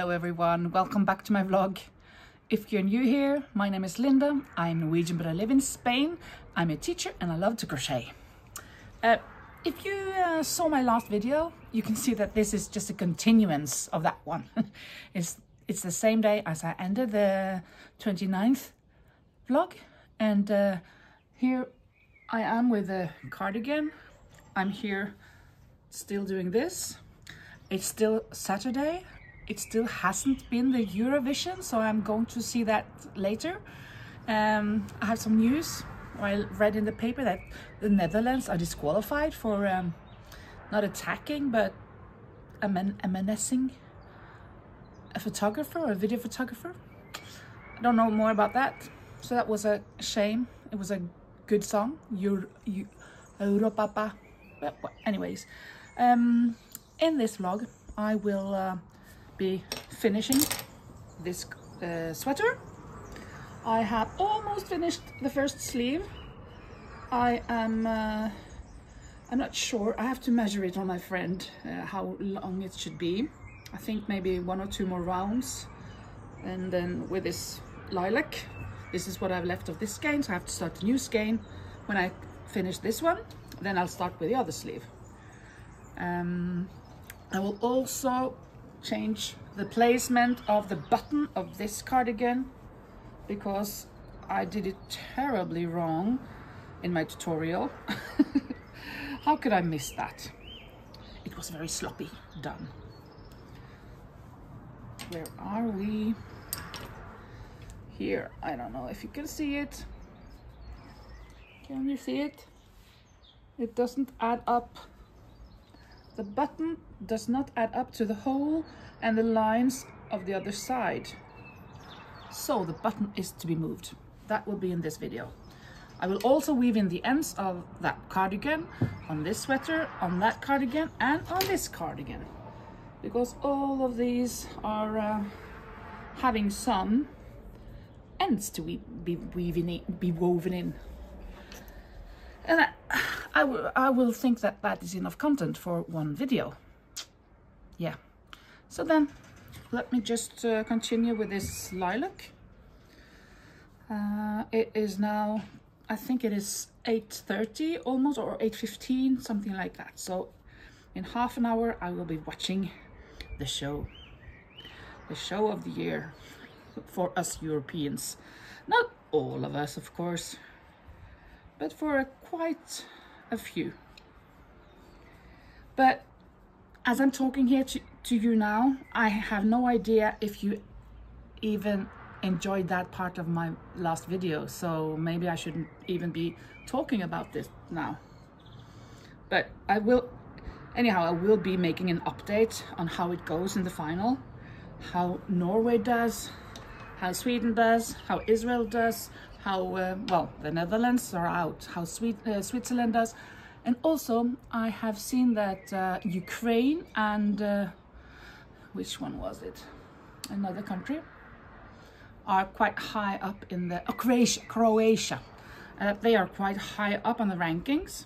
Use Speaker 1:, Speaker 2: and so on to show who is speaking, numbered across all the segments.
Speaker 1: Hello everyone, welcome back to my vlog. If you're new here, my name is Linda. I'm Norwegian but I live in Spain. I'm a teacher and I love to crochet. If you saw my last video, you can see that this is just a continuance of that one. It's the same day as I ended the 29th vlog, and here I am with a cardigan. I'm here still doing this. It's still Saturday. It still hasn't been the Eurovision, so I'm going to see that later. I have some news. I read in the paper that the Netherlands are disqualified for not attacking, but menacing a photographer or a video photographer. I don't know more about that, so that was a shame. It was a good song, Europapa. But anyways, in this vlog, I will be finishing this sweater. I have almost finished the first sleeve. I'm not sure. I have to measure it on my friend, how long it should be. I think maybe 1 or 2 more rounds. And then with this lilac, this is what I've left of this skein, so I have to start a new skein when I finish this one. Then I'll start with the other sleeve. I will also change the placement of the button of this cardigan because I did it terribly wrong in my tutorial. How could I miss that? It was very sloppy done. Where are we? Here, I don't know if you can see it. Can you see it? It doesn't add up. The button does not add up to the hole and the lines of the other side. So the button is to be moved. That will be in this video. I will also weave in the ends of that cardigan on this sweater, on that cardigan, and on this cardigan, because all of these are having some ends to be woven in. And I will think that that is enough content for one video. Yeah. So then, let me just continue with this lilac. It is now, I think it is 8:30 almost, or 8:15, something like that. So in half an hour, I will be watching the show of the year for us Europeans. Not all of us, of course, but for quite a few. But as I'm talking here to you now, I have no idea if you even enjoyed that part of my last video, so maybe I shouldn't even be talking about this now. But I will, anyhow, I will be making an update on how it goes in the final, how Norway does, how Sweden does, how Israel does, how, well, the Netherlands are out, how Switzerland does. And also, I have seen that Ukraine and, which one was it? Another country, are quite high up in the, Croatia. They are quite high up on the rankings.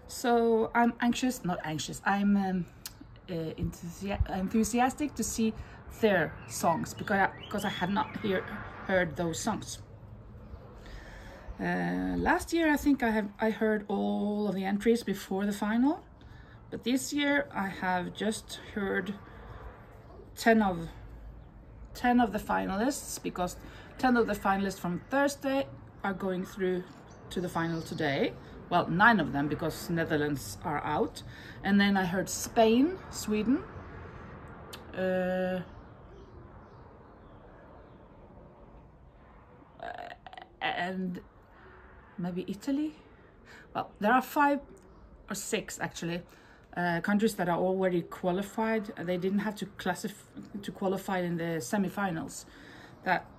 Speaker 1: So I'm anxious, not anxious, I'm enthusiastic to see their songs, because I have not heard those songs. Last year I think I heard all of the entries before the final, but this year I have just heard 10 of the finalists, because 10 of the finalists from Thursday are going through to the final today. Well, 9 of them, because Netherlands are out. And then I heard Spain, Sweden, and maybe Italy. Well, there are 5 or 6 actually countries that are already qualified. They didn't have to qualify in the semi-finals.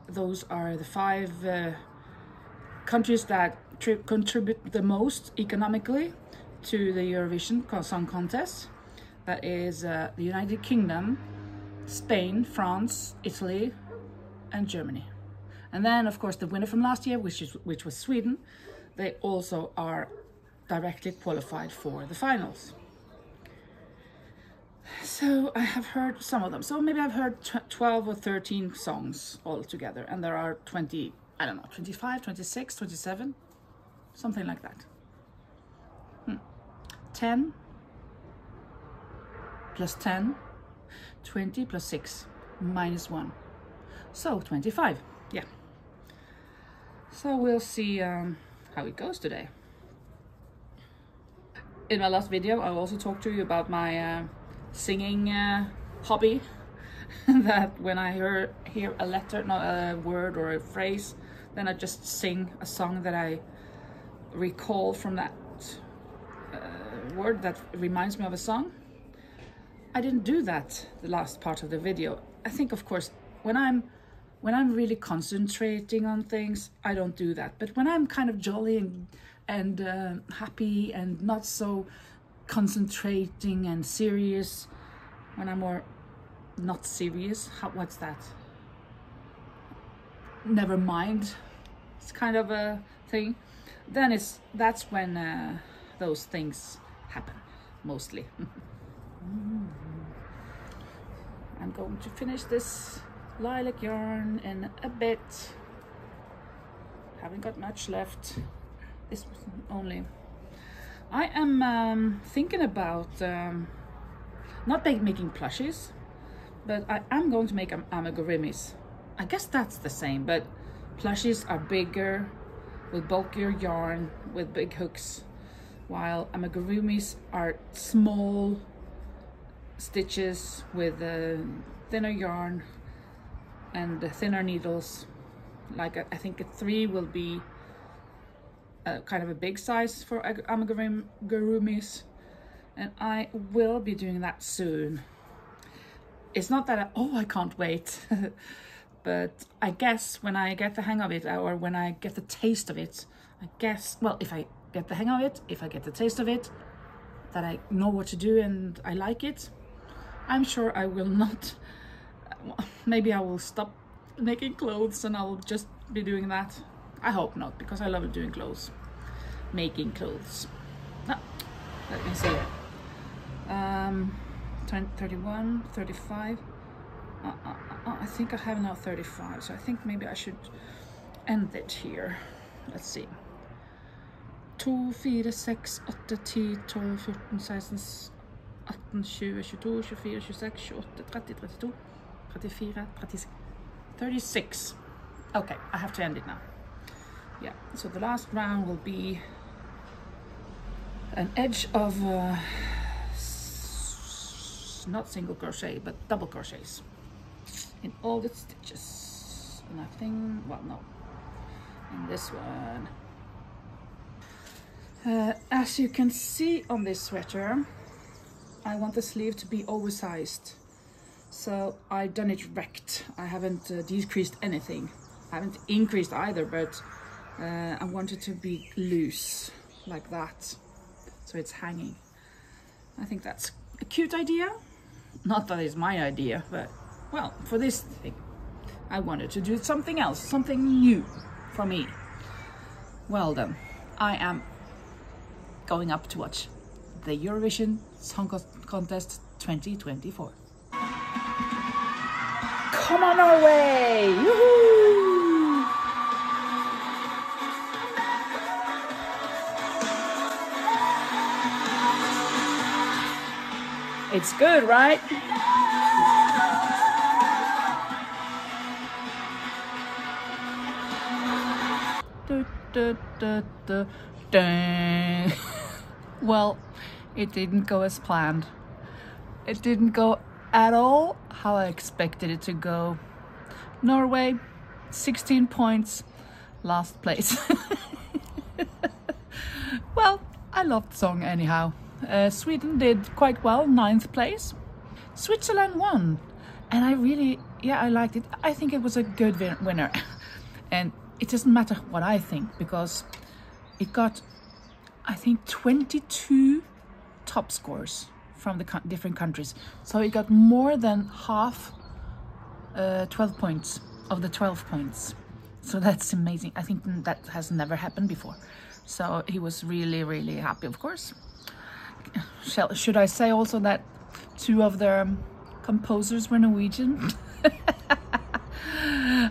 Speaker 1: Those are the 5 countries that contribute the most economically to the Eurovision Song Contest. That is the United Kingdom, Spain, France, Italy, and Germany. And then, of course, the winner from last year, which was Sweden, they also are directly qualified for the finals. So I have heard some of them. So maybe I've heard 12 or 13 songs all together. And there are 20, I don't know, 25, 26, 27, something like that. 10 plus 10, 20 plus 6 minus 1. So 25, yeah. So we'll see how it goes today. In my last video, I also talked to you about my singing hobby. That when I hear a letter, not a word or a phrase, then I just sing a song that I recall from that word that reminds me of a song. I didn't do that the last part of the video. I think, of course, when I'm really concentrating on things, I don't do that. But when I'm kind of jolly and happy and not so concentrating and serious, when I'm more not serious, what's that? Never mind. It's kind of a thing. Then that's when those things happen, mostly. I'm going to finish this lilac yarn in a bit. Haven't got much left. This only. I am thinking about not making plushies, but I am going to make amigurumis. I guess that's the same, but plushies are bigger, with bulkier yarn, with big hooks, while amigurumis are small stitches with thinner yarn and thinner needles. Like I think a 3 will be kind of a big size for amigurumis, and I will be doing that soon. It's not that I can't wait. But I guess when I get the hang of it, or when I get the taste of it, I guess, well, if I get the hang of it, if I get the taste of it, that I know what to do and I like it, I'm sure I will not, maybe I will stop making clothes and I'll just be doing that. I hope not, because I love doing clothes, making clothes. Let me see. 31, 35. I think I have now 35, so I think maybe I should end it here. Let's see. 2, 4, 6, 8, 10, 12, 14, 16, 18, 20, 22, 24, 26, 28, 30, 32, 34, 36, 36. Okay, I have to end it now. Yeah, so the last round will be an edge of not single crochet, but double crochets in all the stitches. Nothing, well, no, in this one. As you can see on this sweater, I want the sleeve to be oversized, so I've done it rect. I haven't decreased anything. I haven't increased either, but I want it to be loose like that, so it's hanging. I think that's a cute idea. Not that it's my idea, but well, for this thing, I wanted to do something else, something new for me. Well then, I am going up to watch the Eurovision Song Contest 2024. Come on, Norway! Woohoo! It's good, right? Well, it didn't go as planned. It didn't go at all how I expected it to go. Norway, 16 points, last place. Well, I loved the song anyhow. Sweden did quite well, 9th place. Switzerland won, and I liked it. I think it was a good winner. And it doesn't matter what I think, because it got, I think, 22 top scores from the different countries. So it got more than half 12 points of the 12 points. So that's amazing. I think that has never happened before. So he was really, really happy, of course. Should I say also that Two of their composers were Norwegian.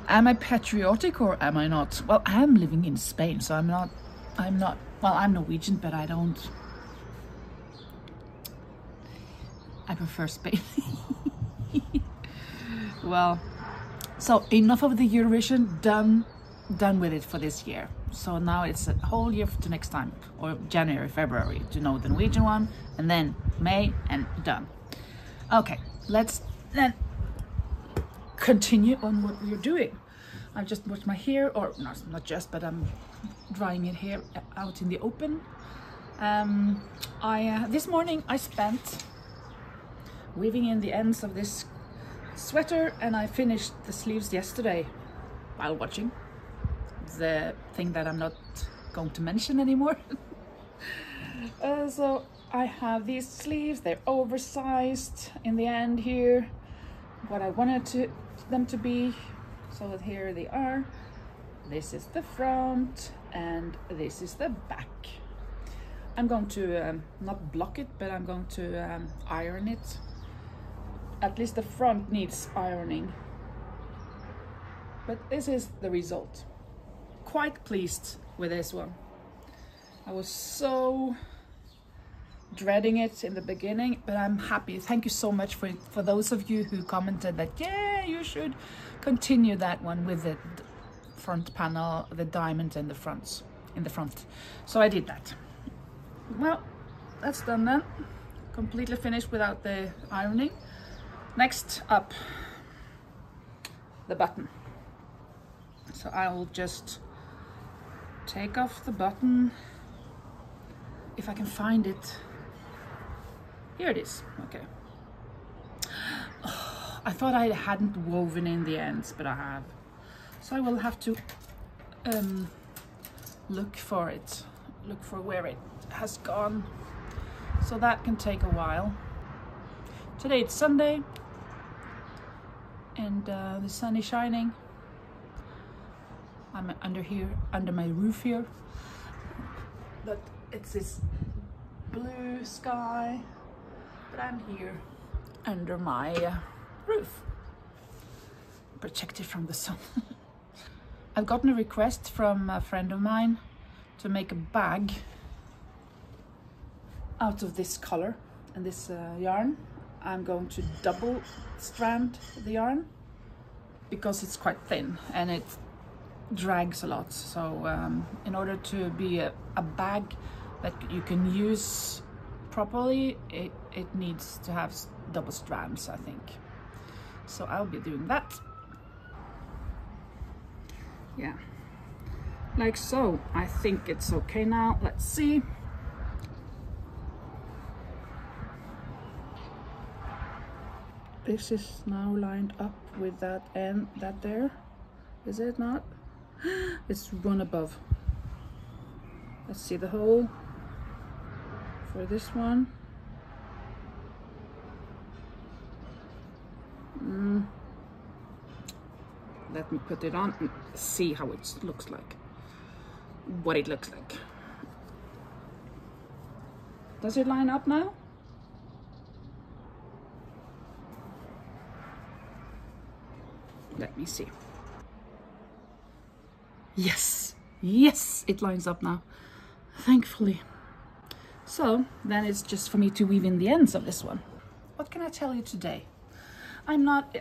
Speaker 1: Am I patriotic or am I not? Well, I am living in Spain, so I'm not, well, I'm Norwegian, but I prefer Spain. Well, so enough of the Eurovision, done with it for this year. So now it's a whole year to next time, or January, February, to know the Norwegian one, and then May, and done. Okay, let's then continue on what we're doing. I've just washed my hair, or no, not just, but I'm drying it here out in the open. This morning I spent weaving in the ends of this sweater, and I finished the sleeves yesterday while watching the thing that I'm not going to mention anymore. So I have these sleeves, they're oversized in the end here, what I wanted them to be. So that here they are. This is the front and this is the back. I'm going to not block it, but I'm going to iron it. At least the front needs ironing. But this is the result. Quite pleased with this one. I was so dreading it in the beginning, but I'm happy. Thank you so much for those of you who commented that, yeah, you should continue that one with the front panel, the diamond in the front. So I did that. Well, that's done then. Completely finished without the ironing. Next up, the button. So I will just take off the button, if I can find it. Here it is. Okay. Oh, I thought I hadn't woven in the ends, but I have. So I will have to look for it, look for where it has gone. So that can take a while. Today it's Sunday, and the sun is shining. I'm under my roof here, but it's this blue sky, but I'm here under my roof, protected from the sun. I've gotten a request from a friend of mine to make a bag out of this color and this yarn. I'm going to double strand the yarn because it's quite thin and it drags a lot. So in order to be a bag that you can use properly, it needs to have double strands, I think. So I'll be doing that. Yeah, like so. I think it's okay now. Let's see. This is now lined up with that end, that there. Is it not? It's one above. Let's see the hole for this one. Let me put it on and see how it looks like. What it looks like. Does it line up now? Let me see. Yes, yes, it lines up now, thankfully. So then it's just for me to weave in the ends of this one. What can I tell you today? I'm not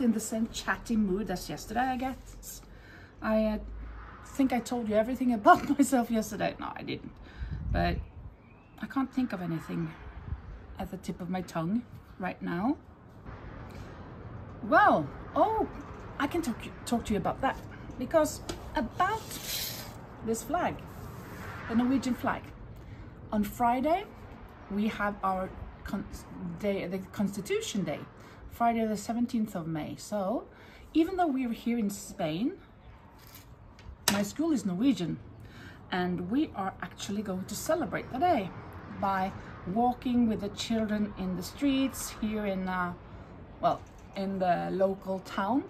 Speaker 1: in the same chatty mood as yesterday, I guess. I think I told you everything about myself yesterday. No, I didn't. But I can't think of anything at the tip of my tongue right now. Well, oh, I can talk to you about that, because about this flag, the Norwegian flag. On Friday, we have our the Constitution Day, Friday the 17th of May. So even though we're here in Spain, my school is Norwegian, and we are actually going to celebrate the day by walking with the children in the streets here in, well, in the local town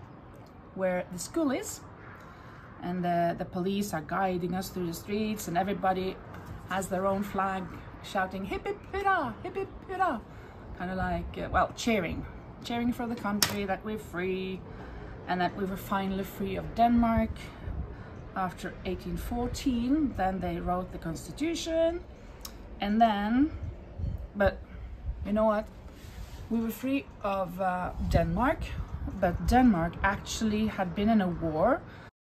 Speaker 1: where the school is, and the police are guiding us through the streets, and everybody has their own flag shouting hip hip hurrah, hip hip hurrah, kind of like well, cheering for the country that we're free, and that we were finally free of Denmark after 1814. Then they wrote the constitution, and then, but you know what, we were free of Denmark, but Denmark actually had been in a war.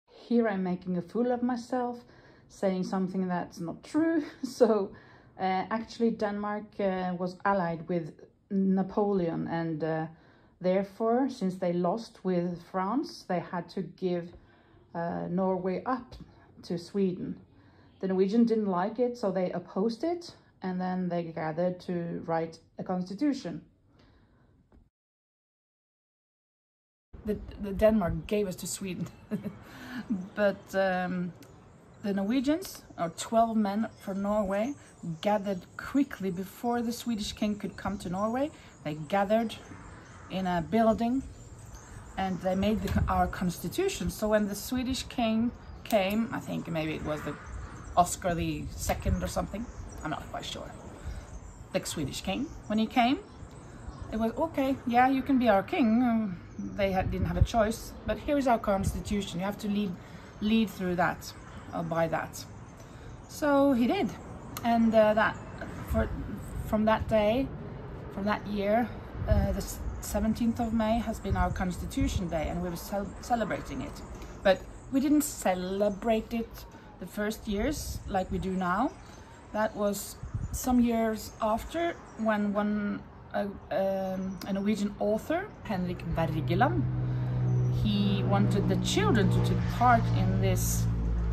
Speaker 1: Here I'm making a fool of myself, saying something that's not true. So actually Denmark was allied with Napoleon, and therefore, since they lost with France, they had to give Norway up to Sweden. The Norwegians didn't like it, so they opposed it, and then they gathered to write a constitution. The Denmark gave us to Sweden. But the Norwegians, or 12 men from Norway, gathered quickly before the Swedish king could come to Norway. They gathered in a building and they made our constitution. So when the Swedish king came, I think maybe it was the Oscar the II or something, I'm not quite sure, the Swedish king, when he came, it was okay, yeah, you can be our king. They didn't have a choice, but here is our constitution, you have to lead through that, or by that. So he did, and from that day, from that year, the 17th of May has been our Constitution Day, and we were celebrating it. But we didn't celebrate it the first years like we do now. That was some years after, when a Norwegian author, Henrik Wergeland, he wanted the children to take part in this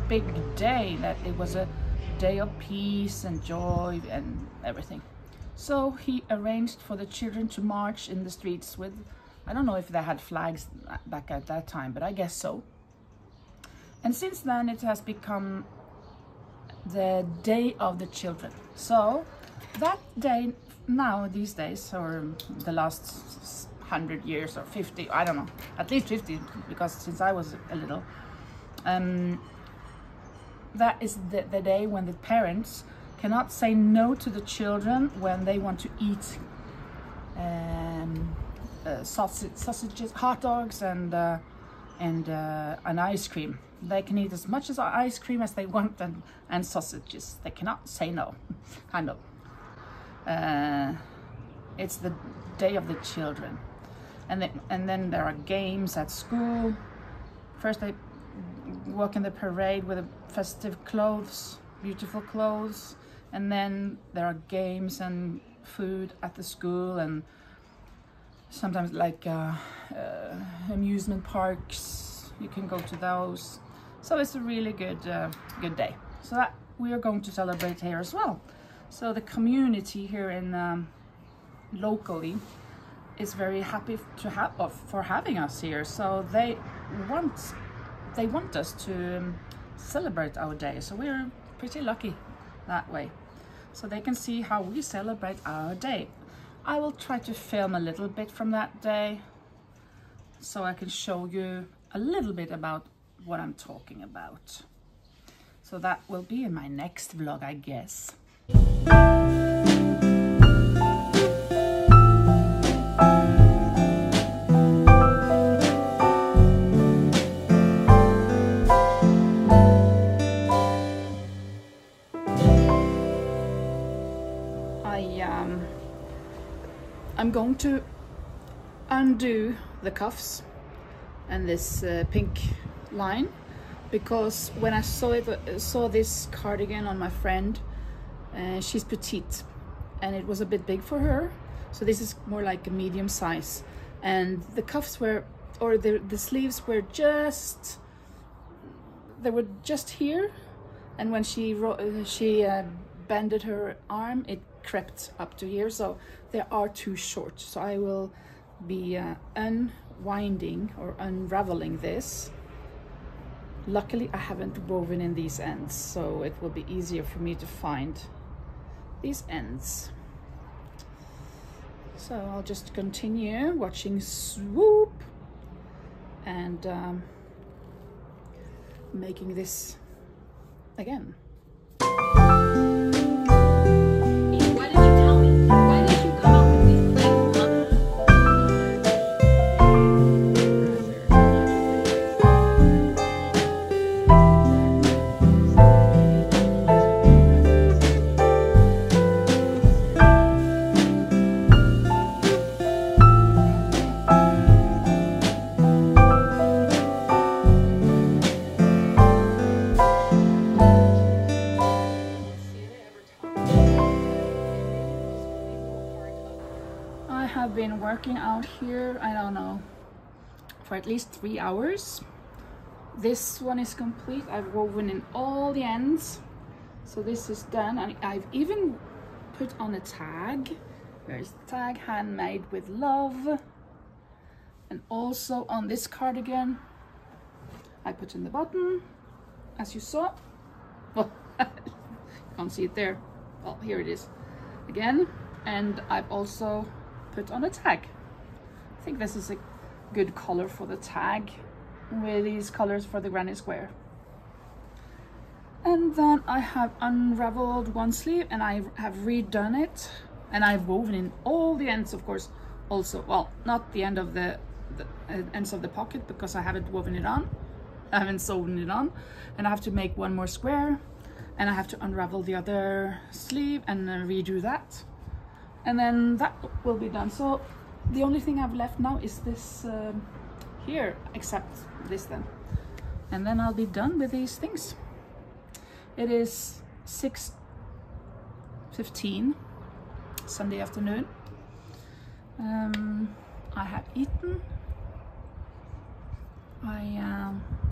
Speaker 1: big day, that it was a day of peace and joy and everything. So he arranged for the children to march in the streets with, I don't know if they had flags back at that time, but I guess so. And since then it has become the Day of the Children. So that day now, these days, or the last 100 years or 50, I don't know, at least 50, because since I was a little, that is the day when the parents cannot say no to the children when they want to eat sausages, hot dogs, and an ice cream. They can eat as much as ice cream as they want, and sausages. They cannot say no, kind of. It's the Day of the Children, and then there are games at school. First they walk in the parade with festive clothes, beautiful clothes, and then there are games and food at the school, and sometimes like amusement parks, you can go to those. So it's a really good day. So that we are going to celebrate here as well. So the community here in locally is very happy to for having us here. So they want us to celebrate our day. So we're pretty lucky that way. So they can see how we celebrate our day. I will try to film a little bit from that day, so I can show you a little bit about what I'm talking about. So that will be in my next vlog, I guess. I'm going to undo the cuffs and this pink line, because when I saw this cardigan on my friend, she's petite and it was a bit big for her, so this is more like a medium size, and the cuffs were, or the sleeves were just here, and when she bended her arm, it crept up to here, so they are too short. So I will be unwinding or unraveling this. Luckily I haven't woven in these ends, so it will be easier for me to find these ends. So I'll just continue watching Swoop and making this again. been working out here, I don't know, for at least 3 hours. This one is complete. I've woven in all the ends, so this is done. And I've even put on a tag. There's the tag, handmade with love. And also on this cardigan, I put in the button, as you saw. Well, you can't see it there. Well, here it is again. And I've also put on a tag. I think this is a good color for the tag, with these colors for the granny square. And then I have unraveled one sleeve and I have redone it, and I've woven in all the ends, of course, also. Well, not the end of the ends of the pocket, because I haven't woven it on. I haven't sewn it on, and I have to make one more square, and I have to unravel the other sleeve and redo that, and then that will be done. So the only thing I've left now is this here, except this then, and then I'll be done with these things. It is 6:15 Sunday afternoon. I have eaten.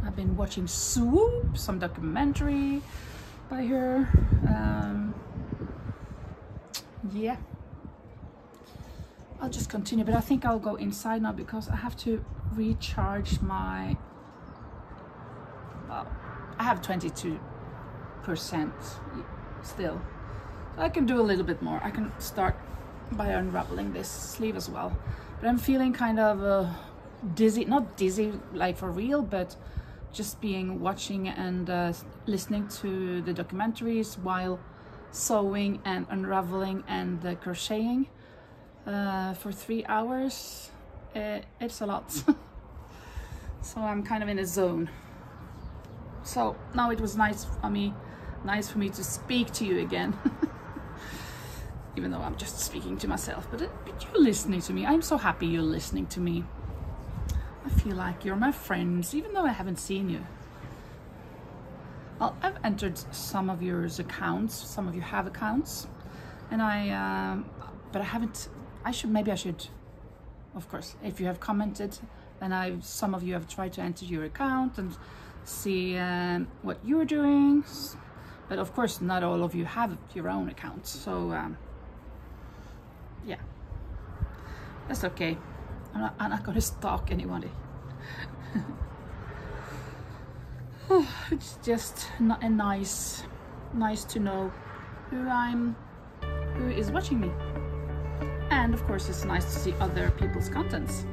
Speaker 1: I've been watching Swoop, some documentary by her. Yeah, I'll just continue, but I think I'll go inside now because I have to recharge my, well, I have 22% still, so I can do a little bit more. I can start by unraveling this sleeve as well, but I'm feeling kind of dizzy, not dizzy like for real, but just watching and listening to the documentaries while sewing and unraveling and crocheting for 3 hours. It's a lot. So I'm kind of in a zone. So now it was nice for me to speak to you again. Even though I'm just speaking to myself, but you're listening to me. I'm so happy you're listening to me. I feel like you're my friends, even though I haven't seen you. Well, I've entered some of your accounts. Some of you have accounts, and but I haven't. Maybe I should. Of course, if you have commented, then some of you have tried to enter your account and see what you're doing. But of course, not all of you have your own accounts. So yeah, that's okay. I'm not going to stalk anybody. It's just not a nice to know who is watching me, and of course it's nice to see other people's contents.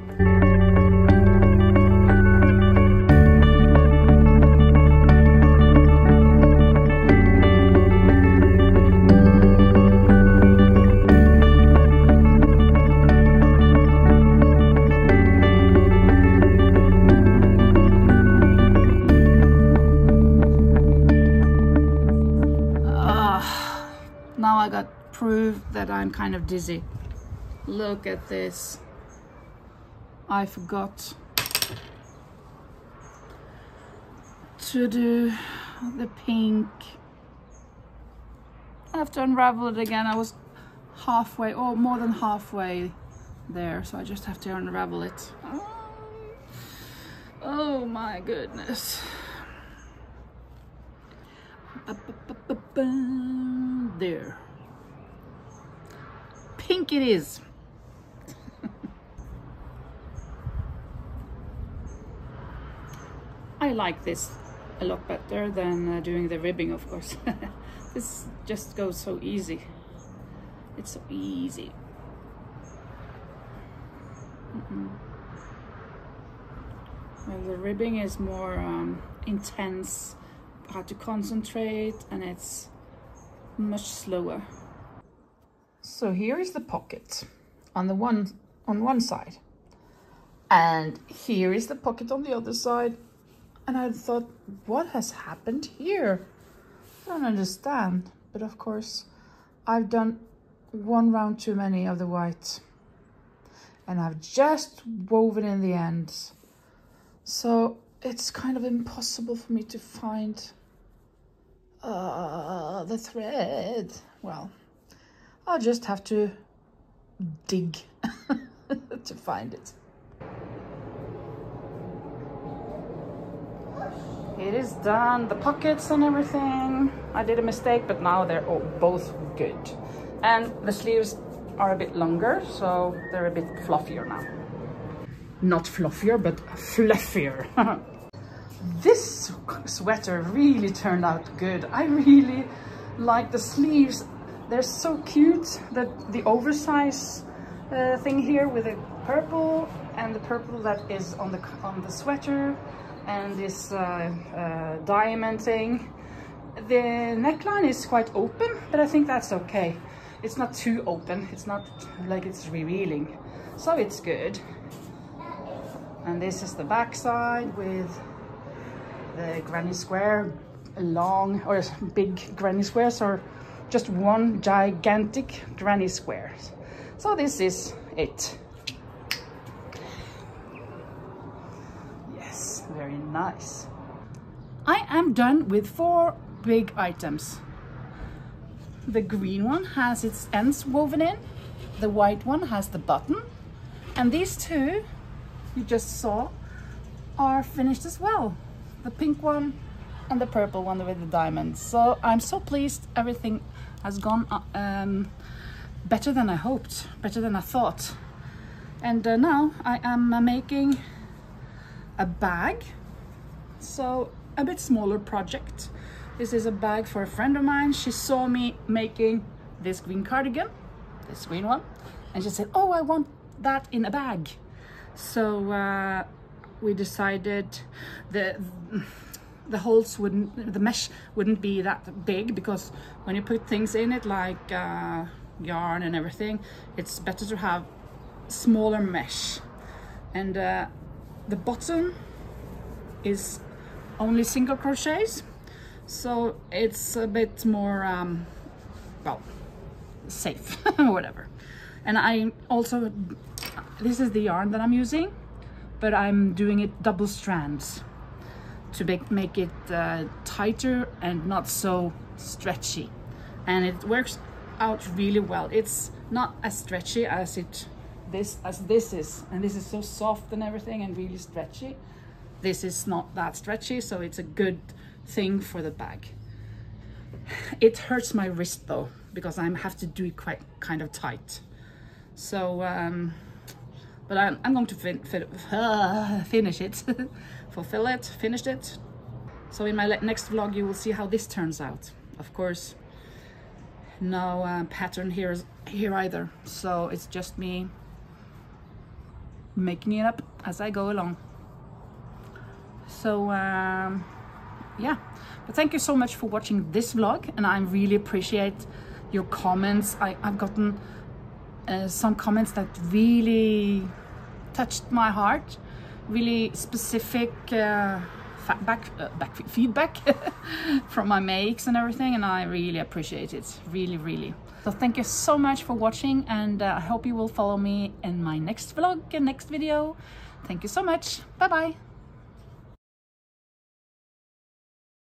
Speaker 1: Now I got proof that I'm kind of dizzy. Look at this. I forgot to do the pink. I have to unravel it again. I was halfway, or more than halfway there, so I just have to unravel it. Oh my goodness. There. Pink it is. I like this a lot better than doing the ribbing, of course. This just goes so easy. It's so easy. Well, the ribbing is more intense. I have to concentrate, and it's much slower. So here is the pocket on one side, and here is the pocket on the other side. And I thought, what has happened here? I don't understand. But of course, I've done one round too many of the white, and I've just woven in the ends. So it's kind of impossible for me to find the thread. Well, I'll just have to dig. to find it. It is done, the pockets and everything. I did a mistake, but now they're both good. And the sleeves are a bit longer, so they're a bit fluffier now. Not fluffier, but fluffier. This sweater really turned out good. I really like the sleeves. They're so cute. The oversized thing here with the purple, and the purple that is on the sweater, and this diamond thing. The neckline is quite open, but I think that's okay. It's not too open. It's not like it's revealing, so it's good. And this is the back side with the granny square, long or big granny squares, or just one gigantic granny square. So this is it. Yes, very nice. I am done with 4 big items. The green one has its ends woven in, the white one has the button, and these 2 you just saw are finished as well. The pink one and the purple one with the diamonds. So I'm so pleased. Everything has gone better than I hoped, better than I thought. And now I am making a bag. So a bit smaller project. This is a bag for a friend of mine. She saw me making this green cardigan, this green one, and she said, oh, I want that in a bag. So we decided the holes the mesh wouldn't be that big, because when you put things in it like yarn and everything, it's better to have smaller mesh. And the bottom is only single crochets, so it's a bit more well, safe or whatever. And I also, this is the yarn that I'm using, but I'm doing it double strands to make it tighter and not so stretchy, and it works out really well. It's not as stretchy as this is, and this is so soft and everything and really stretchy. This is not that stretchy, so it's a good thing for the bag. It hurts my wrist though, because I have to do it quite kind of tight. So but I'm going to finish it, fulfill it, finish it. So in my next vlog you will see how this turns out. Of course, no pattern here either, so it's just me making it up as I go along. So yeah, but thank you so much for watching this vlog, and I really appreciate your comments. I've gotten some comments that really touched my heart, really specific feedback from my makes and everything, and I really appreciate it, really. So thank you so much for watching, and I hope you will follow me in my next vlog and next video. Thank you so much. Bye bye.